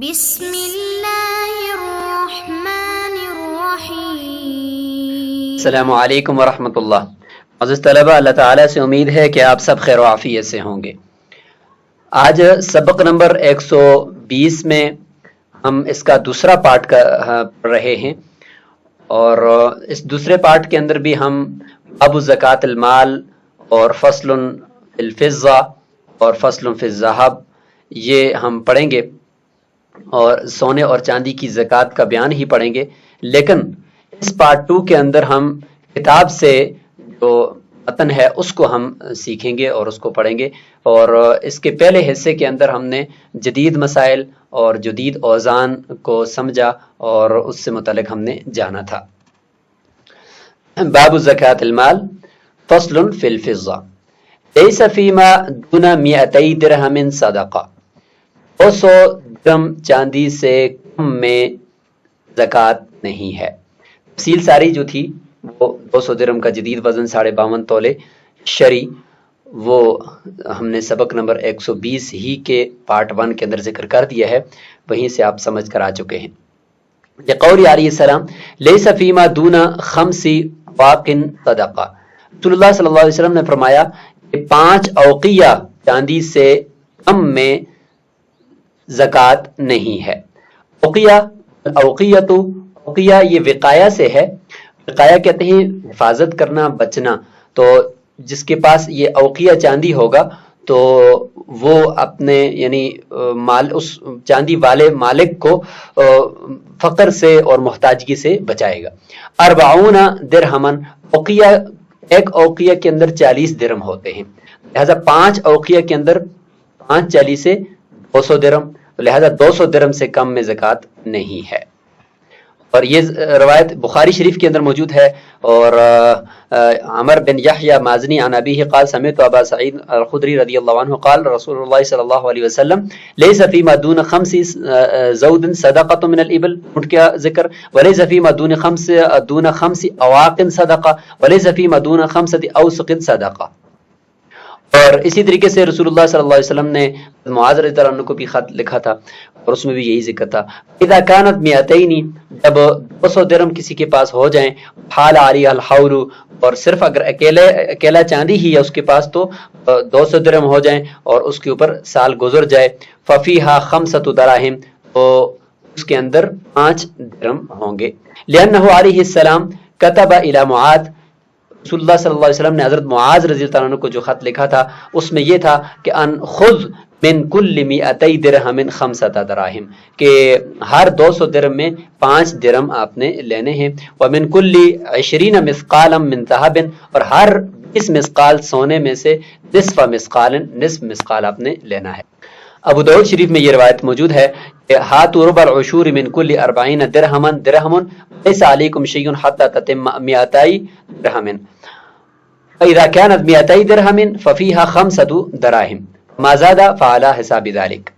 بسم اللہ الرحمن الرحیم۔ السلام علیکم ورحمۃ اللہ۔ عزیز طلبہ، اللہ تعالیٰ سے امید ہے کہ آپ سب خیر و عافیت سے ہوں گے۔ آج سبق نمبر 120 میں ہم اس کا دوسرا پارٹ پڑھ رہے ہیں، اور اس دوسرے پارٹ کے اندر بھی ہم ابو زکوٰۃ المال اور فصل فی الفضہ اور فصل فی الذہب یہ ہم پڑھیں گے، اور سونے اور چاندی کی زکوٰۃ کا بیان ہی پڑھیں گے۔ لیکن اس پارٹ 2 کے اندر ہم کتاب سے جو متن ہے اس کو ہم سیکھیں گے اور اس کو پڑھیں گے، اور اس کے پہلے حصے کے اندر ہم نے جدید مسائل اور جدید اوزان کو سمجھا اور اس سے متعلق ہم نے جانا تھا۔ باب زکوٰۃ المال فصل فی الفضہ لیس فیما دون 200 درہم صدقہ۔ 200 درہم چاندی سے کم میں زکوٰۃ نہیں ہے۔ تفصیل ساری جو تھی وہ 200 درہم کا جدید وزن 52.5 تولے شرعی، وہ ہم نے سبق نمبر 120 ہی کے پارٹ 1 کے اندر ذکر کر دیا ہے، وہیں سے آپ سمجھ کر آ چکے ہیں۔ قول علیہ السلام لیس فیما دون 5 واق صدقہ۔ رسول اللہ صلی اللہ علیہ وسلم نے فرمایا کہ 5 اوقیہ چاندی سے کم میں زکوٰۃ نہیں ہے۔ اوقیہ یہ وقایہ سے ہے۔ وقایہ کہتے ہیں حفاظت کرنا، بچنا۔ تو جس کے پاس یہ اوقیہ چاندی ہوگا تو وہ اپنے یعنی اس چاندی والے مالک کو فقر سے اور محتاجگی سے بچائے گا۔ 40 درہمن، ایک اوقیہ کے اندر 40 درہم ہوتے ہیں، لہذا 5 اوقیہ کے اندر 5 40 سے 200 درہم، لہذا 200 درہم سے کم میں زکوٰۃ نہیں ہے۔ اور یہ روایت بخاری شریف کے اندر موجود ہے، اور عمر بن یحییٰ مازنی عن ابیہ قال سمعت ابا سعید الخدری رضی اللہ عنہ قال رسول اللہ صلی اللہ علیہ وسلم لیس فیما دون 5 زود صدقۃ من الابل، اونٹ کا ذکر، ولیس فیما دون 5 اواق صدقہ، ولیس فیما دون 5 اوسق صدقہ۔ اور اسی طریقے سے رسول اللہ صلی اللہ علیہ وسلم نے معاذ رضی اللہ عنہ کو بھی خط لکھا تھا، اور اس میں بھی یہی ذکر تھا۔ اذا كانت 200، جب 200 درہم کسی کے پاس ہو جائیں، حال علیہ الحول، اور صرف اگر اکیلا چاندی ہی ہے اس کے پاس تو 200 درہم ہو جائیں اور اس کے اوپر سال گزر جائے، ففیہا 5 دراہم، تو اس کے اندر 5 درہم ہوں گے۔ لأنہ علیہ السلام کتب الی معاذ، رسول اللہ صلی اللہ علیہ وسلم نے حضرت معاذ رضی اللہ عنہ کو جو خط لکھا تھا اس میں یہ تھا کہ ان خذ من کل 200 درہم 5 دراہم، کہ ہر 200 درہم میں 5 درہم آپ نے لینے ہیں، ومن کل 20 مثقالا من ذهب، اور ہر 20 مثقال سونے میں سے نصف مثقال آپ نے لینا ہے۔ ابو داؤد شریف میں یہ روایت موجود ہے کہ ہاتوا ربع العشور من کل 40 درہم لیس علیکم شیء حتی تتم 200 درہم، فإذا كانت 200 درہم ففیہا 5 دراہم، ما زاد فعلى حساب ذلك۔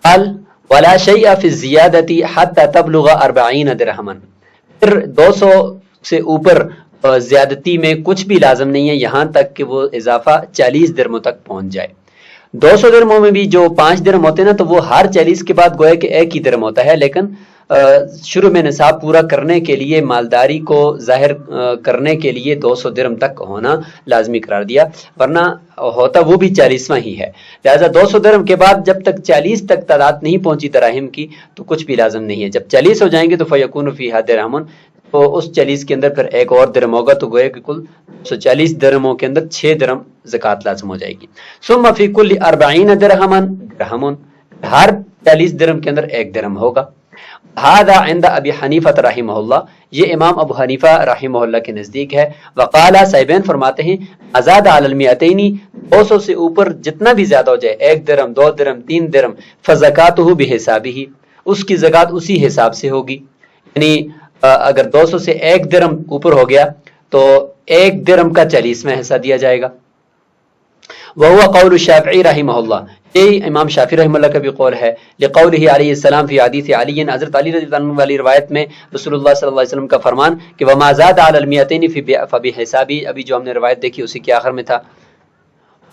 قال ولا شيء في الزيادة حتى تبلغ 40 درہما، پھر 200 سے اوپر زیادتی میں کچھ بھی لازم نہیں ہے یہاں تک کہ وہ اضافہ 40 درہموں تک پہنچ جائے۔ 200 درہموں میں بھی جو 5 درہم ہوتے ہیں نا، تو وہ ہر 40 کے بعد گویا کہ 1 ہی درہم ہوتا ہے، لیکن شروع میں نصاب پورا کرنے کے لیے، مالداری کو ظاہر کرنے کے لیے 200 درہم تک ہونا لازمی قرار دیا، ورنہ ہوتا وہ بھی 40واں ہی ہے۔ لہذا 200 درہم کے بعد جب تک 40 تک تعداد نہیں پہنچی دراہم کی تو کچھ بھی لازم نہیں ہے۔ جب 40 ہو جائیں گے تو فیکون فیہا درہم، تو اس 40 کے اندر پھر ایک اور درہم ہوگا، تو گویا کہ کل 140 درہموں کے اندر 6 درہم زکوٰۃ لازم ہو جائے گی۔ ثم فی کل 40 درہم، ہر 40 درہم کے اندر 1 درہم ہوگا۔ هذا عند ابی حنیفہ رحمہ اللہ، یہ امام ابو حنیفہ رحمہ اللہ کے نزدیک ہے۔ وقال صاحبین فرماتے ہیں ازاد علی المئتین، 200 سے اوپر جتنا بھی زیادہ ہو جائے، 1 درہم 2 درہم 3 درہم، فزکاتہ بحسابہ، اس کی زکوٰۃ اسی حساب سے ہوگی۔ یعنی اگر 200 سے 1 درہم اوپر ہو گیا تو 1 درہم کا 40واں حصہ دیا جائے گا۔ وہو قول الشافعی رحمہ اللہ، یہی امام شافعی رحمہ اللہ کا بھی قول ہے، لقولہ علیہ السلام فی حدیث علی، حضرت علی رضی اللہ عنہ والی روایت میں رسول اللہ صلی اللہ علیہ وسلم کا فرمان کہ وما زاد علی المئتین فبحسابہ، ابھی جو ہم نے روایت دیکھی اسی کے آخر میں تھا۔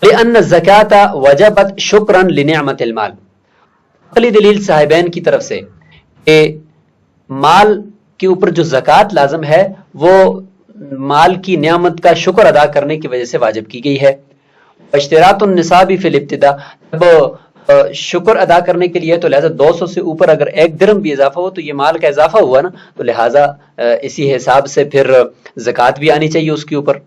لأن الزکاة وجبت شکرا لنعمت المال، عقلی دلیل صاحبین کی طرف سے کہ مال کے اوپر جو زکوٰۃ لازم ہے وہ مال کی نعمت کا شکر ادا کرنے کی وجہ سے واجب کی گئی ہے. اشتراط النصاب فی الابتداء، جب شکر ادا کرنے کے لیے تو لہذا 200 سے اوپر اگر 1 درہم بھی اضافہ ہو تو یہ مال کا اضافہ ہوا نا، تو لہٰذا اسی حساب سے پھر زکوٰۃ بھی آنی چاہیے اس کے اوپر.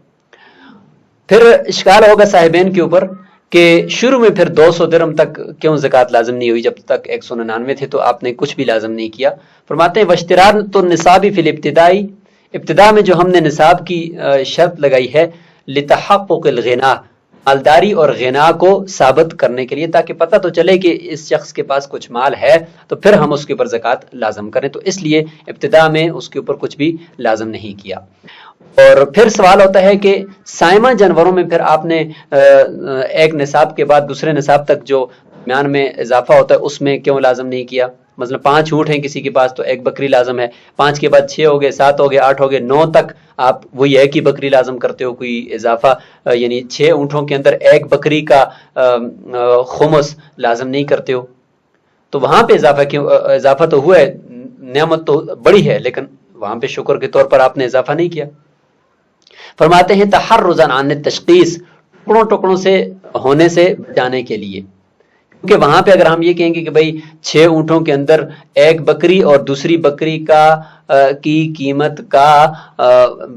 پھر اشکال ہوگا صاحبین کے اوپر کہ شروع میں پھر 200 درہم تک کیوں زکوٰۃ لازم نہیں ہوئی، جب تک 199 تھے تو آپ نے کچھ بھی لازم نہیں کیا. فرماتے ہیں واشتراط النصاب فی الابتدائی، ابتدا میں جو ہم نے نصاب کی شرط لگائی ہے لتحقق الغنا، مالداری اور غنا کو ثابت کرنے کے لیے، تاکہ پتہ تو چلے کہ اس شخص کے پاس کچھ مال ہے تو پھر ہم اس کے اوپر زکوٰۃ لازم کریں، تو اس لیے ابتدا میں اس کے اوپر کچھ بھی لازم نہیں کیا. اور پھر سوال ہوتا ہے کہ سائمہ جانوروں میں پھر آپ نے ایک نصاب کے بعد دوسرے نصاب تک جو درمیان میں اضافہ ہوتا ہے اس میں کیوں لازم نہیں کیا؟ مثلا 5 اونٹ ہیں کسی کے پاس تو 1 بکری لازم ہے، 5 کے بعد 6 ہو گئے، 7 ہو گئے، 8 ہو گئے، 9 تک آپ وہی 1 ہی بکری لازم کرتے ہو، کوئی اضافہ یعنی 6 اونٹوں کے اندر 1 بکری کا خمس لازم نہیں کرتے ہو. تو وہاں پہ اضافہ کیوں؟ اضافہ تو ہوا ہے، نعمت تو بڑی ہے، لیکن وہاں پہ شکر کے طور پر آپ نے اضافہ نہیں کیا. فرماتے ہیں تحرزا عن التشخیص، ٹکڑوں ٹکڑوں سے ہونے سے بچانے کے لیے، کیونکہ وہاں پہ اگر ہم یہ کہیں گے کہ بھئی 6 اونٹوں کے اندر 1 بکری اور دوسری بکری کا کی قیمت کا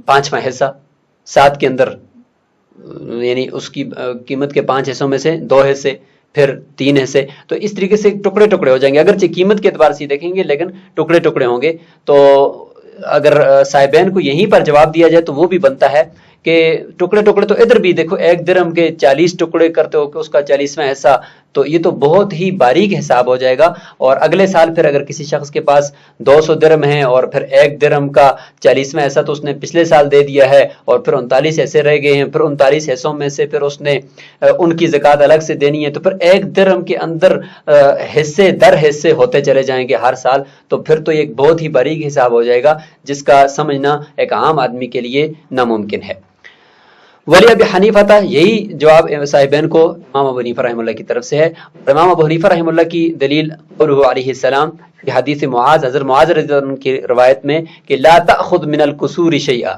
5واں حصہ، 7 کے اندر یعنی اس کی قیمت کے 5 حصوں میں سے 2 حصے، پھر 3 حصے، تو اس طریقے سے ٹکڑے ٹکڑے ہو جائیں گے. اگرچہ قیمت کے اعتبار سے دیکھیں گے لیکن ٹکڑے ٹکڑے ہوں گے. تو اگر صاحبین کو یہیں پر جواب دیا جائے تو وہ بھی بنتا ہے کہ ٹکڑے ٹکڑے تو ادھر بھی دیکھو 1 درہم کے 40 ٹکڑے کرتے ہو کہ اس کا 40واں حصہ، تو یہ تو بہت ہی باریک حساب ہو جائے گا. اور اگلے سال پھر اگر کسی شخص کے پاس 200 درہم ہیں اور پھر 1 درہم کا 40واں حصہ تو اس نے پچھلے سال دے دیا ہے، اور پھر 39 حصے رہ گئے ہیں، پھر 39 حصوں میں سے پھر اس نے ان کی زکوٰۃ الگ سے دینی ہے، تو پھر 1 درہم کے اندر حصے در حصے ہوتے چلے جائیں گے ہر سال، تو پھر تو ایک بہت ہی باریک حساب ہو جائے گا جس کا سمجھنا ایک عام آدمی کے لیے ناممکن ہے. ولی ابی حنیفہ تھا، یہی جواب صاحبین کو امام ابو حنیفہ رحمہ اللہ کی طرف سے ہے. امام ابو حنیفہ رحمہ اللہ کی دلیل قوله علیہ السلام کی حدیث معاذ، حضرت معاذ رضی اللہ عنہ کی روایت میں کہ لا تأخذ من القصور شیئا،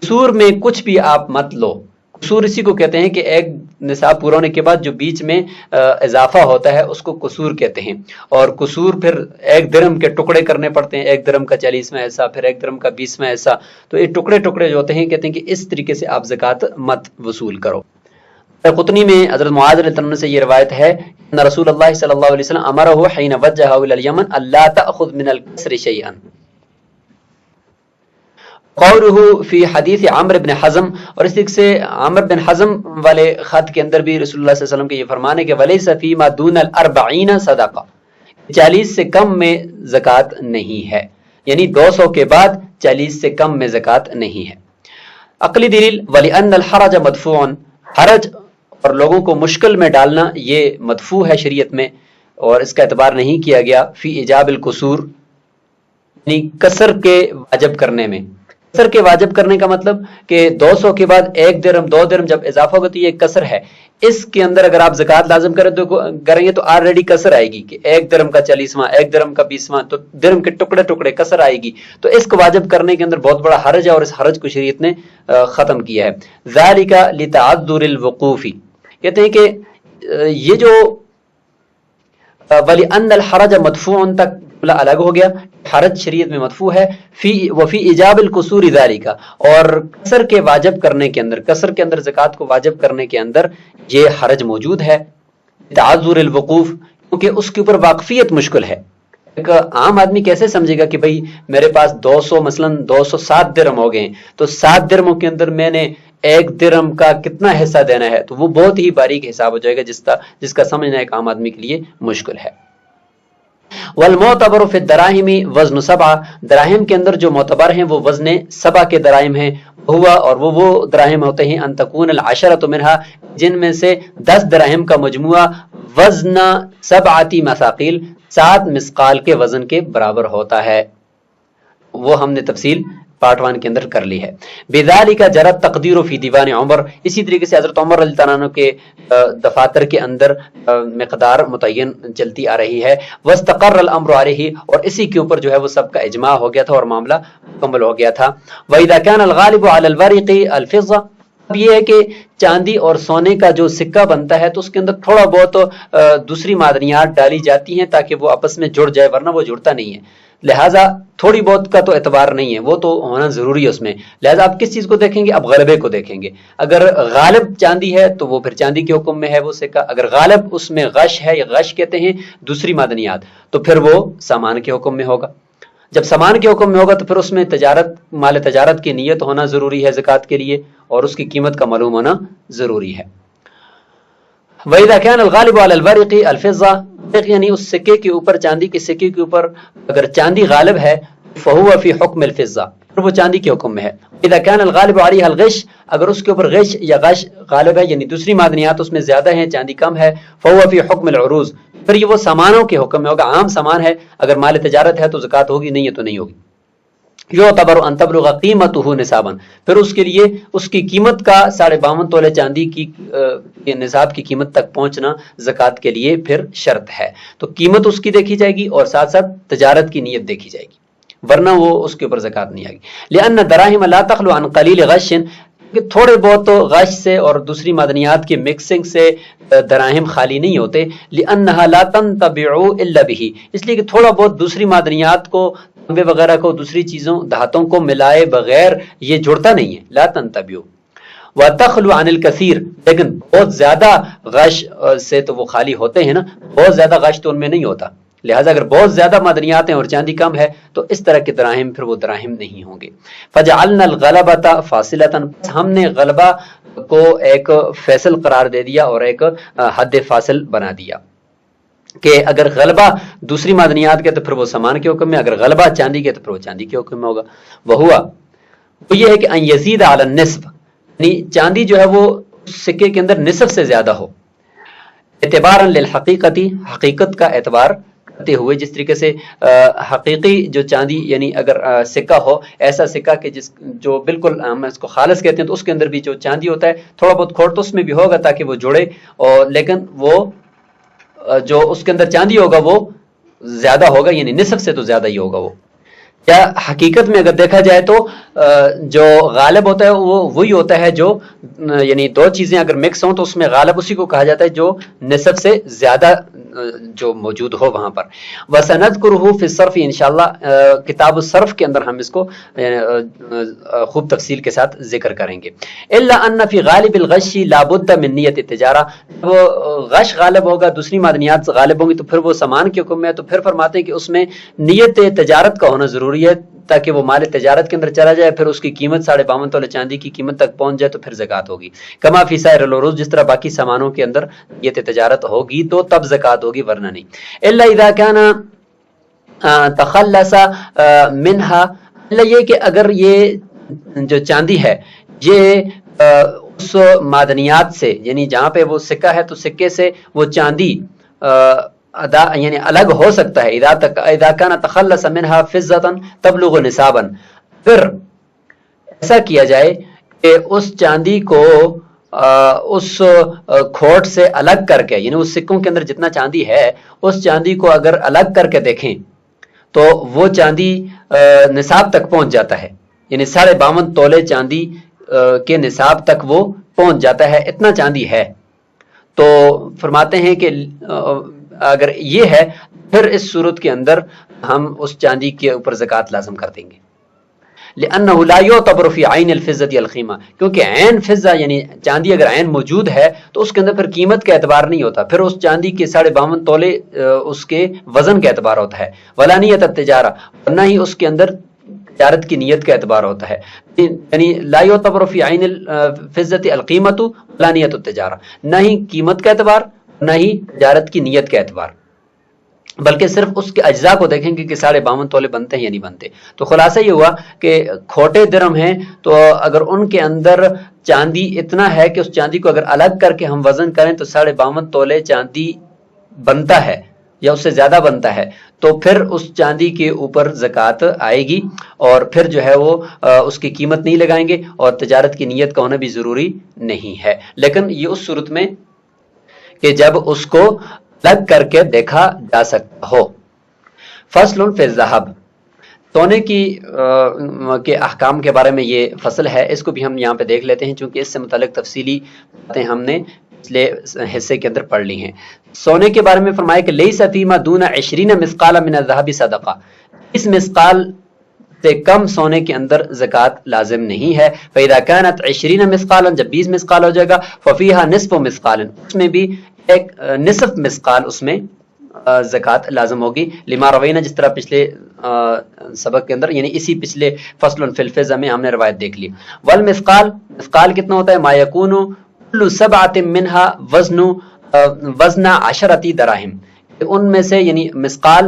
قصور میں کچھ بھی آپ مت لو. قصور اسی کو کہتے ہیں کہ ایک نصاب پورا ہونے کے بعد جو بیچ میں اضافہ ہوتا ہے اس کو قصور کہتے ہیں. اور قصور پھر 1 درہم کے ٹکڑے کرنے پڑتے ہیں، 1 درہم کا 40واں حصہ، پھر 1 درہم کا 20واں حصہ. تو یہ ٹکڑے ٹکڑے جو ہوتے ہیں کہتے ہیں کہ اس طریقے سے آپ زکوٰۃ مت وصول کرو. قطنی میں حضرت معاذ رضی اللہ عنہ سے یہ روایت ہے کہ رسول اللہ صلی اللہ علیہ وسلم امرہ حین وجہہ الی الیمن الا تأخذ من الکسر شیئا. قوله فی حدیث عمرو بن حزم، اور اس طریقے سے عمرو بن حزم والے خط کے اندر بھی رسول اللہ صلی اللہ علیہ وسلم کے یہ فرمان ہے کہ ولیس فیما دون ال40 صدقہ، 40 سے کم میں زکوٰۃ نہیں ہے، یعنی 200 کے بعد 40 سے کم میں زکوٰۃ نہیں ہے. عقلی دلیل ولأن الحرج مدفوع، حرج اور لوگوں کو مشکل میں ڈالنا یہ مدفوع ہے شریعت میں، اور اس کا اعتبار نہیں کیا گیا فی ایجاب القصور، یعنی قصر کے واجب کرنے میں. قصر کے واجب کرنے کا مطلب کہ 200 کے بعد 1 درہم 2 درہم جب اضافہ ہوگا تو یہ قصر ہے. اس کے اندر اگر آپ زکوٰۃ لازم کریں گے تو آلریڈی قصر آئے گی کہ 1 درہم کا 40واں، 1 درہم کا 20واں، تو درہم کے ٹکڑے ٹکڑے قصر آئے گی. تو اس کو واجب کرنے کے اندر بہت بڑا حرج ہے، اور اس حرج کو شریعت نے ختم کیا ہے. ذالک لتعذر الوقوف، کہتے ہیں کہ یہ جو وَلِأَنَّ الْحَرَجَ مَدْفُوعٌ تک الگ ہو گیا، حرج شریعت میں مدفوع ہے. وفی ایجاب القصور ذالک، اور قصر کے واجب کرنے کے اندر، قصر کے اندر زکوٰۃ کو واجب کرنے کے اندر یہ حرج موجود ہے. تعذر الوقوف، کیونکہ اس کے اوپر واقفیت مشکل ہے. ایک عام آدمی کیسے سمجھے گا کہ بھئی میرے پاس 200 مثلا 207 درہم ہو گئے، تو 7 درہموں کے اندر میں نے 1 درہم کا کتنا حصہ دینا ہے؟ تو وہ بہت ہی باریک حساب ہو جائے گا جس کا سمجھنا ایک عام آدمی کے لیے مشکل ہے. والمعتبر فی الدراہم وزن 7، دراہم کے اندر جو معتبر ہیں وہ وزن 7 کے دراہم ہیں. ہوا، اور وہ دراہم ہوتے ہیں ان تکون العشرۃ منہا، جن میں سے 10 دراہم کا مجموعہ وزن 7 مثاقیل، 7 مثقال کے وزن کے برابر ہوتا ہے. وہ ہم نے تفصیل پارٹ 1 کے اندر کر لی ہے. بذالک جرت تقدیر فی دیوان عمر، اسی طریقے سے حضرت عمر رضی اللہ عنہ کے دفاتر کے اندر مقدار متعین چلتی آ رہی ہے. واستقر الامر علیہ، اور اسی کے اوپر جو ہے وہ سب کا اجماع ہو گیا تھا اور معاملہ مکمل ہو گیا تھا. واذا كان الغالب على الورق الفضه، اب یہ ہے کہ چاندی اور سونے کا جو سکہ بنتا ہے تو اس کے اندر تھوڑا بہت دوسری معدنیات ڈالی جاتی ہیں تاکہ وہ آپس میں جڑ جائے، ورنہ وہ جڑتا نہیں ہے. لہٰذا تھوڑی بہت کا تو اعتبار نہیں ہے، وہ تو ہونا ضروری ہے اس میں. لہٰذا آپ کس چیز کو دیکھیں گے؟ اب غلبے کو دیکھیں گے. اگر غالب چاندی ہے تو وہ پھر چاندی کے حکم میں ہے وہ سکہ. اگر غالب اس میں غش ہے، یا غش کہتے ہیں دوسری معدنیات، تو پھر وہ سامان کے حکم میں ہوگا. جب سامان کے حکم میں ہوگا تو پھر اس میں تجارت، مال تجارت کی نیت ہونا ضروری ہے زکوٰۃ کے لیے، اور اس کی قیمت کا معلوم ہونا ضروری ہے. وَإِذَا كَانَ الْغَالِبُ عَلَى الْوَرِقِ الْفِضَّةِ، یعنی اس سکے کے اوپر، چاندی کے سکے کے اوپر اگر چاندی غالب ہے فَهُوَ فِي حُكْمِ الْفِضَّةِ، پھر وہ چاندی کے حکم میں ہے. اذا كان الغالب عليها الغش، اگر اس کے اوپر غش یا غش غالب ہے، یعنی دوسری معدنیات اس میں زیادہ ہیں، چاندی کم ہے، فهو في حكم العروض، پھر یہ وہ سامانوں کے حکم میں ہوگا. عام سامان ہے، اگر مال تجارت ہے تو زکوٰۃ ہوگی، نہیں ہے تو نہیں ہوگی. یعتبر ان تبلغ قیمته نصابا، پھر اس کے لیے اس کی قیمت کا 52.5 تولے چاندی کی نصاب کی قیمت تک پہنچنا زکوٰۃ کے لیے پھر شرط ہے. تو قیمت اس کی دیکھی جائے گی اور ساتھ ساتھ تجارت کی نیت دیکھی جائے گی، ورنہ وہ اس کے اوپر زکوٰۃ نہیں آئے گی. لأن الدراهم لا تخلو عن قلیل غش، کہ تھوڑے بہت غش سے اور دوسری معدنیات کی مکسنگ سے دراہم خالی نہیں ہوتے. لأنها لا تنتبع الا به، اس لیے کہ تھوڑا بہت دوسری معدنیات کو، تانبے وغیرہ کو، دوسری چیزوں دھاتوں کو ملائے بغیر یہ جڑتا نہیں ہے. لا تنتبع وتخلو عن الكثير، لیکن بہت زیادہ غش سے تو وہ خالی ہوتے ہیں نا، بہت زیادہ غش تو ان میں نہیں ہوتا. لہٰذا اگر بہت زیادہ معدنیات ہیں اور چاندی کم ہے تو اس طرح کے دراہم پھر وہ دراہم نہیں ہوں گے. فجعلنا الغلبۃ فاصلۃ، ہم نے غلبہ کو ایک فیصل قرار دے دیا اور ایک حد فاصل بنا دیا کہ اگر غلبہ دوسری معدنیات کے تو پھر وہ سامان کے حکم میں، اگر غلبہ چاندی کے تو پھر وہ چاندی کے حکم میں ہوگا. وہ یہ ہے کہ ان یزید علی النصف، یعنی چاندی جو ہے وہ سکے کے اندر نصف سے زیادہ ہو، اعتبارا للحقیقتی، حقیقت کا اعتبار کرتے ہوئے. جس طریقے سے حقیقی جو چاندی، یعنی اگر سکہ ہو، ایسا سکہ کہ جو بالکل ہم اس کو خالص کہتے ہیں، تو اس کے اندر بھی جو چاندی ہوتا ہے تھوڑا بہت کھوٹ تو اس میں بھی ہوگا تاکہ وہ جڑے، اور لیکن وہ جو اس کے اندر چاندی ہوگا وہ زیادہ ہوگا، یعنی نصف سے تو زیادہ ہی ہوگا وہ. یا حقیقت میں اگر دیکھا جائے تو جو غالب ہوتا ہے وہ وہی ہوتا ہے جو، یعنی دو چیزیں اگر مکس ہوں تو اس میں غالب اسی کو کہا جاتا ہے جو نصف سے زیادہ جو موجود ہو وہاں پر. وَسَنَذْكُرُهُ فِي الصَّرْفِ، انشاءاللہ کتاب الصرف کے اندر ہم اس کو خوب تفصیل کے ساتھ ذکر کریں گے. إِلَّا أَنَّ فِي غَالِبِ الْغَشِّ لَا بُدَّ مِن نِّيَّةِ التِّجَارَةِ، وہ غش غالب ہوگا، دوسری معدنیات غالب ہوں گی تو پھر وہ سامان کے حکم میں ہے. تو پھر فرماتے ہیں کہ اس میں نیت تجارت کا ہونا ضروری ہے تاکہ وہ مال تجارت کے اندر چلا جائے، پھر اس کی قیمت 52.5 تولے چاندی کی قیمت تک پہنچ جائے تو پھر زکوٰۃ ہوگی. کما فی سائر العروض، جس طرح باقی سامانوں کے اندر یہ تجارت ہوگی تو تب زکوٰۃ ہوگی، ورنہ نہیں. الا اذا كان تخلص منها، اللہ یہ کہ اگر یہ جو چاندی ہے یہ اس معدنیات سے، یعنی جہاں پہ وہ سکہ ہے تو سکے سے وہ چاندی یعنی الگ ہو سکتا ہے. اذا كان تخلص منها فضة تبلغ نصابا، پھر ایسا کیا جائے کہ اس چاندی کو اس کھوٹ سے الگ کر کے، یعنی اس سکوں کے اندر جتنا چاندی ہے اس چاندی کو اگر الگ کر کے دیکھیں تو وہ چاندی نصاب تک پہنچ جاتا ہے، یعنی 52.5 تولے چاندی کے نصاب تک وہ پہنچ جاتا ہے، اتنا چاندی ہے. تو فرماتے ہیں کہ اگر یہ ہے پھر اس صورت کے اندر ہم اس چاندی کے اوپر زکوٰۃ لازم کر دیں گے. لأنه لا يعتبر في عين الفضة القيمة، کیونکہ عین فضہ یعنی چاندی اگر عین موجود ہے تو اس کے اندر پھر قیمت کا اعتبار نہیں ہوتا، پھر اس چاندی کے 52.5 تولے اس کے وزن کا اعتبار ہوتا ہے. ولا نیت التجارہ، نہ ہی اس کے اندر تجارت کی نیت کا اعتبار ہوتا ہے. یعنی لا يعتبر في عين الفضة القيمة ولا نیت التجارہ، نہ ہی قیمت کا اعتبار نہ ہی تجارت کی نیت کا اعتبار، بلکہ صرف اس کے اجزاء کو دیکھیں گے کہ 52.5 تولے بنتے ہیں یا نہیں بنتے. تو خلاصہ یہ ہوا کہ کھوٹے درم ہیں تو اگر ان کے اندر چاندی اتنا ہے کہ اس چاندی کو اگر الگ کر کے ہم وزن کریں تو 52.5 تولے چاندی بنتا ہے، یا اس سے زیادہ بنتا ہے تو پھر اس چاندی کے اوپر زکوٰۃ آئے گی اور پھر جو ہے وہ اس کی قیمت نہیں لگائیں گے اور تجارت کی نیت کا ہونا بھی ضروری نہیں ہے، لیکن یہ اس صورت میں کہ جب اس کو الگ کر کے دیکھا جا سکتا ہو۔ فصل فی الذھب، سونے کے احکام کے بارے میں یہ فصل ہے، اس کو بھی ہم یہاں پہ دیکھ لیتے ہیں چونکہ اس سے متعلق تفصیلی باتیں ہم نے پچھلے حصے کے اندر پڑھ لی ہیں۔ سونے کے بارے میں فرمایا کہ لیس فیما دون 20 مثقال من الذهب صدقہ، اس مثقال سے کم سونے کے اندر زکوٰۃ لازم نہیں ہے۔ فاذا كانت 20 مثقالا، جب 20 مثقال ہو جائے گا، ففيها نصف مثقال، اس میں بھی ایک نصف مثقال اس میں زکوٰۃ لازم ہوگی۔ لما روینا، جس طرح پچھلے سبق کے اندر یعنی اسی پچھلے فصل فی الفضہ میں ہم نے روایت دیکھ لی۔ والمثقال، مثقال کتنا ہوتا ہے؟ ما یکون کل 7 منها وزن 10 دراہم، ان میں سے یعنی مثقال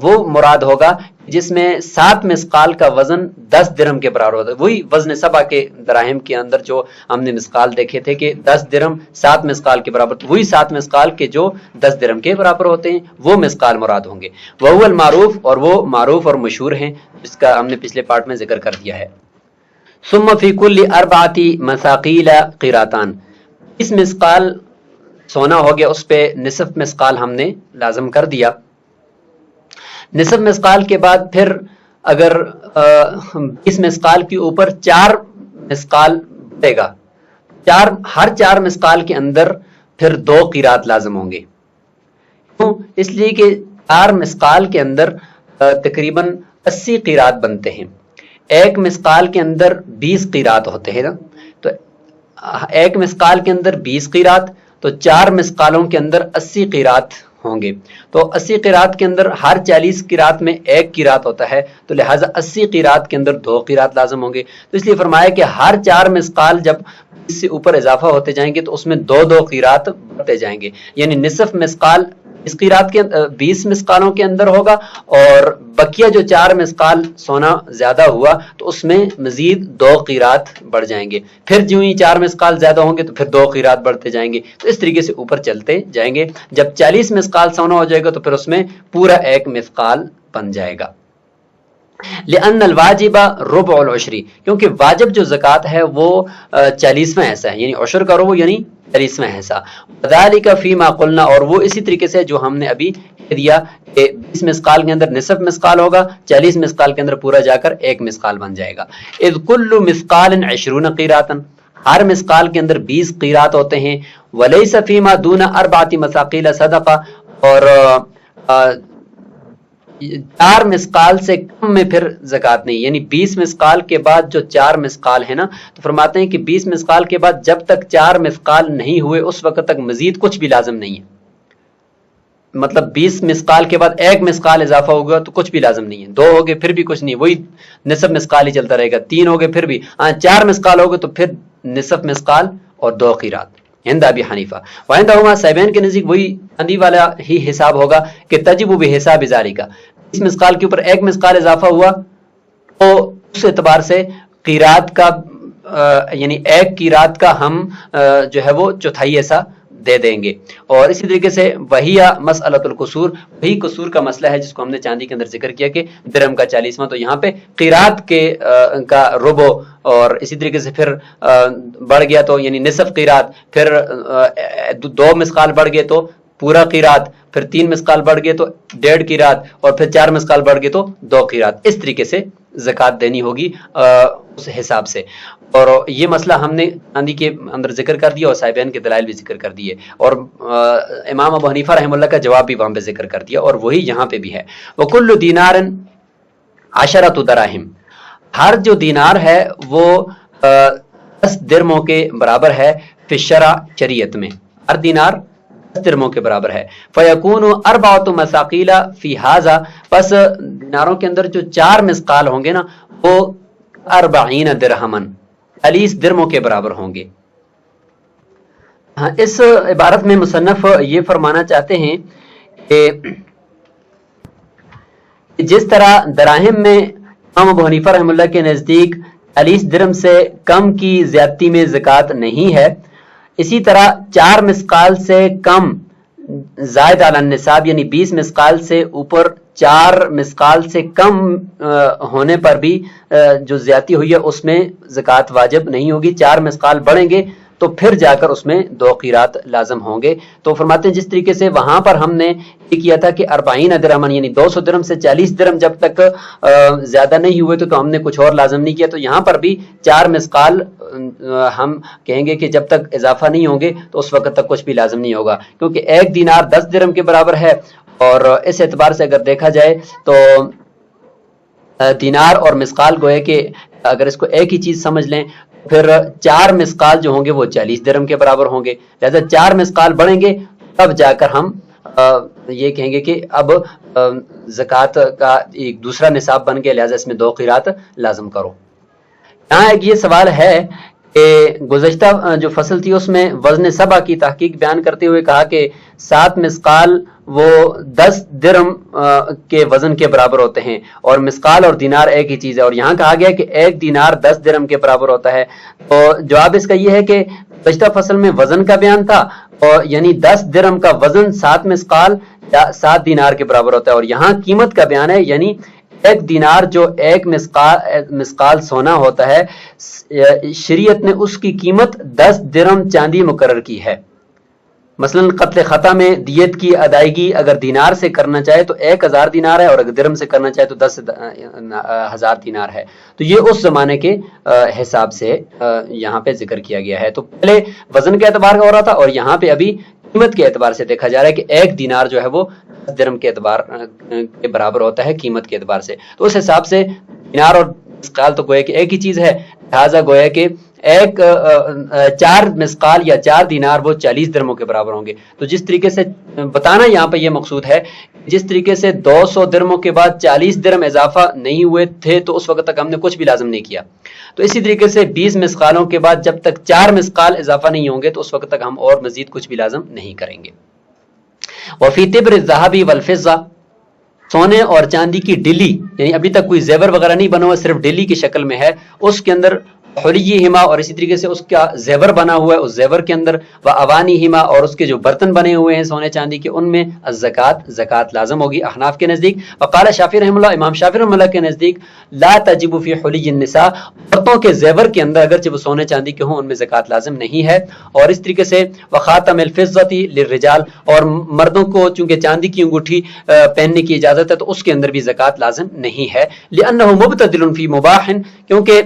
وہ مراد ہوگا جس میں 7 مثقال کا وزن 10 درہم کے برابر ہوتا ہے۔ وہی وزن 7 کے دراہم کے اندر جو ہم نے مثقال دیکھے تھے کہ 10 درہم 7 مثقال کے برابر، تو وہی 7 مثقال کے جو 10 درہم کے برابر ہوتے ہیں وہ مثقال مراد ہوں گے۔ وہو المعروف، اور وہ معروف اور مشہور ہیں جس کا ہم نے پچھلے پارٹ میں ذکر کر دیا ہے۔ ثم فی کل 4 مثاقیل قیراتان، اس مثقال سونا ہو گیا، اس پہ نصف مثقال ہم نے لازم کر دیا۔ نصف مثقال کے بعد پھر اگر اس مثقال کے اوپر 4 مثقال بڑھے گا، ہر 4 مثقال کے اندر پھر 2 قیرات لازم ہوں گے۔ کیوں؟ اس لیے کہ 4 مثقال کے اندر تقریباً 80 قیرات بنتے ہیں۔ ایک مثقال کے اندر 20 قیرات ہوتے ہیں نا، تو ایک مثقال کے اندر 20 قیرات، تو 4 مثقالوں کے اندر 80 قیرات ہوں گے، تو 80 قیرات کے اندر ہر 40 قیرات میں 1 قیرات ہوتا ہے، تو لہٰذا 80 قیرات کے اندر 2 قیرات لازم ہوں گے۔ تو اس لیے فرمایا کہ ہر 4 مثقال جب اس سے اوپر اضافہ ہوتے جائیں گے تو اس میں 2 قیرات بڑھتے جائیں گے، یعنی نصف مثقال اس قیرات کے 20 مثقالوں کے اندر ہوگا، اور بقیہ جو 4 مثقال سونا زیادہ ہوا تو اس میں مزید 2 قیرات بڑھ جائیں گے، پھر جو ہی 4 مثقال زیادہ ہوں گے تو پھر 2 قیرات بڑھتے جائیں گے، تو اس طریقے سے اوپر چلتے جائیں گے۔ جب 40 مثقال سونا ہو جائے گا تو پھر اس میں پورا 1 مثقال بن جائے گا۔ لأن الواجب ربع العشر، کیونکہ واجب جو زکوٰۃ ہے وہ 40واں حصہ ہے، یعنی عشر کا ربع یعنی 40واں حصہ۔ وذالک فیما قلنا، اور وہ اسی طریقے سے جو ہم نے ابھی کہہ دیا کہ 20 مثقال کے اندر نصف مثقال ہوگا، 40 مثقال کے اندر پورا جا کر 1 مثقال بن جائے گا۔ اذ کل مثقال 20 قیراتا، ہر مثقال کے اندر 20 قیرات ہوتے ہیں۔ ولیس فیما دون 4 مثاقیل صدقہ، اور 4 مثقال سے کم میں پھر زکوٰۃ نہیں، یعنی 20 مثقال کے بعد جو 4 مثقال ہے نا، تو فرماتے ہیں کہ 20 مثقال کے بعد جب تک 4 مثقال نہیں ہوئے اس وقت تک مزید کچھ بھی لازم نہیں ہے۔ مطلب 20 مثقال کے بعد 1 مثقال اضافہ ہوگا تو کچھ بھی لازم نہیں ہے، 2 ہوگے پھر بھی کچھ نہیں، وہی نصف مثقال ہی چلتا رہے گا، 3 ہوگے پھر بھی، 4 مثقال ہوگے تو پھر نصف مثقال اور 2 قیرات۔ عند ابی حنیفہ وعندہما، صاحبین کے نزدیک وہی چاندی والا ہی حساب ہوگا کہ تجب بحساب ذالک، اس مثقال کے اوپر 1 مثقال اضافہ ہوا تو اس اعتبار سے قیرات کا یعنی 1 قیرات کا ہم جو ہے وہ چوتھائی ایسا دے دیں گے۔ اور اسی طریقے سے وہی مسئلۃ القصور، وہی قصور کا مسئلہ ہے جس کو ہم نے چاندی کے اندر ذکر کیا کہ درہم کا 40واں، تو یہاں پہ قیرات کے کا ربع، اور اسی طریقے سے پھر بڑھ گیا تو یعنی نصف قیرات، پھر 2 مثقال بڑھ گئے تو پورا قیرات، پھر 3 مثقال بڑھ گئے تو 1.5 قیرات، اور پھر 4 مثقال بڑھ گئے تو 2 قیرات، اس طریقے سے زکوٰۃ دینی ہوگی اس حساب سے۔ اور یہ مسئلہ ہم نے چاندی کے اندر ذکر کر دیا اور صاحبین کے دلائل بھی ذکر کر دیے، اور امام ابو حنیفہ رحمہ اللہ کا جواب بھی وہاں پہ ذکر کر دیا، اور وہی یہاں پہ بھی ہے۔ وَكُلُّ دِينَارٍ 10 دراہم، ہر جو دینار ہے وہ 10 درہموں کے برابر ہے، فی الشرع، شریعت میں ہر دینار 10 درہموں کے برابر ہے۔ فَيَكُونُ 4 مثاقیل فی ھذا، پس دیناروں کے اندر جو 4 مثقال ہوں گے نا وہ 40 درہمن، 40 درہموں کے برابر ہوں گے۔ اس عبارت میں مصنف یہ فرمانا چاہتے ہیں کہ جس طرح دراہم میں امام ابو حنیفہ رحمہ اللہ کے نزدیک 40 درہم سے کم کی زیادتی میں زکوٰۃ نہیں ہے، اسی طرح 4 مثقال سے کم زائد علی النصاب یعنی 20 مسقال سے اوپر 4 مسقال سے کم ہونے پر بھی جو زیادتی ہوئی ہے اس میں زکوٰۃ واجب نہیں ہوگی. 4 مسقال بڑھیں گے تو پھر جا کر اس میں 2 قیرات لازم ہوں گے. تو فرماتے ہیں جس طریقے سے وہاں پر ہم نے یہ کیا تھا کہ 40 درہم یعنی 200 درہم سے 40 درہم جب تک زیادہ نہیں ہوئے تو ہم نے کچھ اور لازم نہیں کیا. تو یہاں پر بھی 4 مسقال ہم کہیں گے کہ جب تک اضافہ نہیں ہوں گے تو اس وقت تک کچھ بھی لازم نہیں ہوگا, کیونکہ 1 دینار 10 درہم کے برابر ہے. اور اس اعتبار سے اگر دیکھا جائے تو دینار اور مسقال گوئے کہ اگر اس کو ایک ہی چیز سمجھ لیں پھر 4 مسقال جو ہوں گے وہ 40 درہم کے برابر ہوں گے. لہذا 4 مسقال بڑھیں گے تب جا کر ہم یہ کہیں گے کہ اب زکوٰۃ کا ایک دوسرا نصاب بن گیا, لہذا اس میں 2 قیرات لازم کرو. یہاں ایک یہ سوال ہے کہ گزشتہ جو فصل تھی اس میں وزن سبع کی تحقیق بیان کرتے ہوئے کہا کہ 7 مسقال وہ 10 درہم کے وزن کے برابر ہوتے ہیں اور مسقال اور دینار ایک ہی چیز ہے, اور یہاں کہا گیا کہ 1 دینار 10 درہم کے برابر ہوتا ہے. تو جواب اس کا یہ ہے کہ گزشتہ فصل میں وزن کا بیان تھا اور یعنی 10 درہم کا وزن 7 مسقال یا 7 دینار کے برابر ہوتا ہے, اور یہاں قیمت کا بیان ہے یعنی 1 دینار جو 1 مسقال سونا ہوتا ہے شریعت نے اس کی قیمت 10 درہم چاندی مقرر کی ہے. مثلا قتل خطا میں دیت کی ادائیگی اگر دینار سے کرنا چاہے تو 1000 دینار ہے, اور اگر درہم سے کرنا چاہے تو 10,000 دینار ہے. تو یہ اس زمانے کے حساب سے یہاں پہ ذکر کیا گیا ہے. تو پہلے وزن کے اعتبار کا ہو رہا تھا اور یہاں پہ ابھی قیمت کے اعتبار سے دیکھا جا رہا ہے کہ 1 دینار جو ہے وہ 10 درہم کے اعتبار کے برابر ہوتا ہے قیمت کے اعتبار سے. تو اس حساب سے دینار اور مسقال تو گویا کہ ایک ہی چیز ہے, لہٰذا گویا کہ 4 مسقال یا 4 دینار وہ 40 درہموں کے برابر ہوں گے. تو جس طریقے سے بتانا یہاں پہ یہ مقصود ہے, جس طریقے سے 200 درہموں کے بعد 40 درہم اضافہ نہیں ہوئے تھے تو اس وقت تک ہم نے کچھ بھی لازم نہیں کیا, تو اسی طریقے سے 20 مسقالوں کے بعد جب تک 4 مسقال اضافہ نہیں ہوں گے تو اس وقت تک ہم اور مزید کچھ بھی لازم نہیں کریں گے. وفی تبر الذهب والفضہ, سونے اور چاندی کی ڈلی یعنی ابھی تک کوئی زیور وغیرہ نہیں بنا ہوا, صرف ڈلی کی شکل میں ہے, اس کے اندر حلیہما اور اسی طریقے سے اس کا زیور بنا ہوا ہے, اس زیور کے اندر وأوانیہما اور اس کے جو برتن بنے ہوئے ہیں سونے چاندی کے ان میں زکوٰۃ لازم ہوگی احناف کے نزدیک. وقال شافعی رحمہ اللہ, امام شافعی رحمہ اللہ کے نزدیک لا تجب فی حلی النساء, عورتوں کے زیور کے اندر اگرچہ وہ سونے چاندی کے ہوں ان میں زکوٰۃ لازم نہیں ہے. اور اس طریقے سے وخاتم الفضۃ للرجال, اور مردوں کو چونکہ چاندی کی انگوٹھی پہننے کی اجازت ہے تو اس کے اندر بھی زکوٰۃ لازم نہیں ہے. لأنہ مبتدل فی مباح, کیونکہ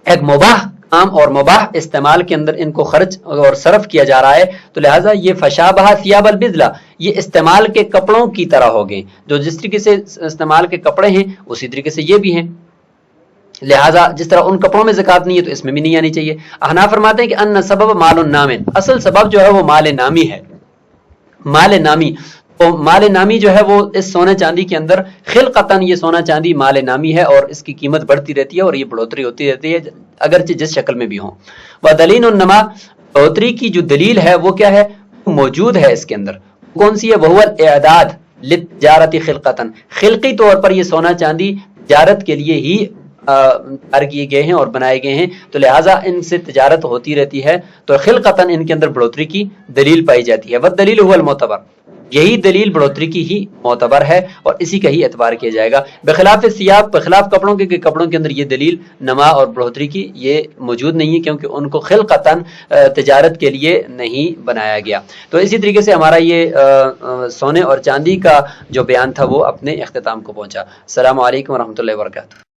ایک مباح کام اور مباح استعمال کے اندر ان کو خرچ اور صرف کیا جا رہا ہے, تو لہٰذا یہ فشابہ ثیاب البذلہ, یہ استعمال کے کپڑوں کی طرح ہو گئے, جو جس طریقے سے استعمال کے کپڑے ہیں اسی طریقے سے یہ بھی ہیں. لہٰذا جس طرح ان کپڑوں میں زکوٰۃ نہیں ہے تو اس میں بھی نہیں آنی چاہیے. احناف فرماتے ہیں کہ ان سبب مال نام, اصل سبب جو ہے وہ مال نامی ہے. مال نامی, تو مال نامی جو ہے وہ اس سونے چاندی کے اندر خلقتاً یہ سونا چاندی مال نامی ہے اور اس کی قیمت بڑھتی رہتی ہے اور یہ بڑھوتری ہوتی رہتی ہے اگرچہ جس شکل میں بھی ہوں. ودلیل النما, بڑھوتری کی جو دلیل ہے وہ کیا ہے, موجود ہے اس کے اندر. کون سی ہے؟ وہ الاعداد للتجارت خلقتاً, خلقی طور پر یہ سونا چاندی تجارت کے لیے ہی تیار کیے گئے ہیں اور بنائے گئے ہیں, تو لہٰذا ان سے تجارت ہوتی رہتی ہے تو خلقتاً ان کے اندر بڑھوتری کی دلیل پائی جاتی ہے. والدلیل هو المعتبر, یہی دلیل بڑھوتری کی ہی معتبر ہے اور اسی کا ہی اعتبار کیا جائے گا. بخلاف ثیاب, بخلاف کپڑوں کے, کپڑوں کے اندر یہ دلیل نما اور بڑھوتری کی یہ موجود نہیں ہے کیونکہ ان کو خلقتاً تجارت کے لیے نہیں بنایا گیا. تو اسی طریقے سے ہمارا یہ سونے اور چاندی کا جو بیان تھا وہ اپنے اختتام کو پہنچا. السلام علیکم ورحمۃ اللہ وبرکاتہ.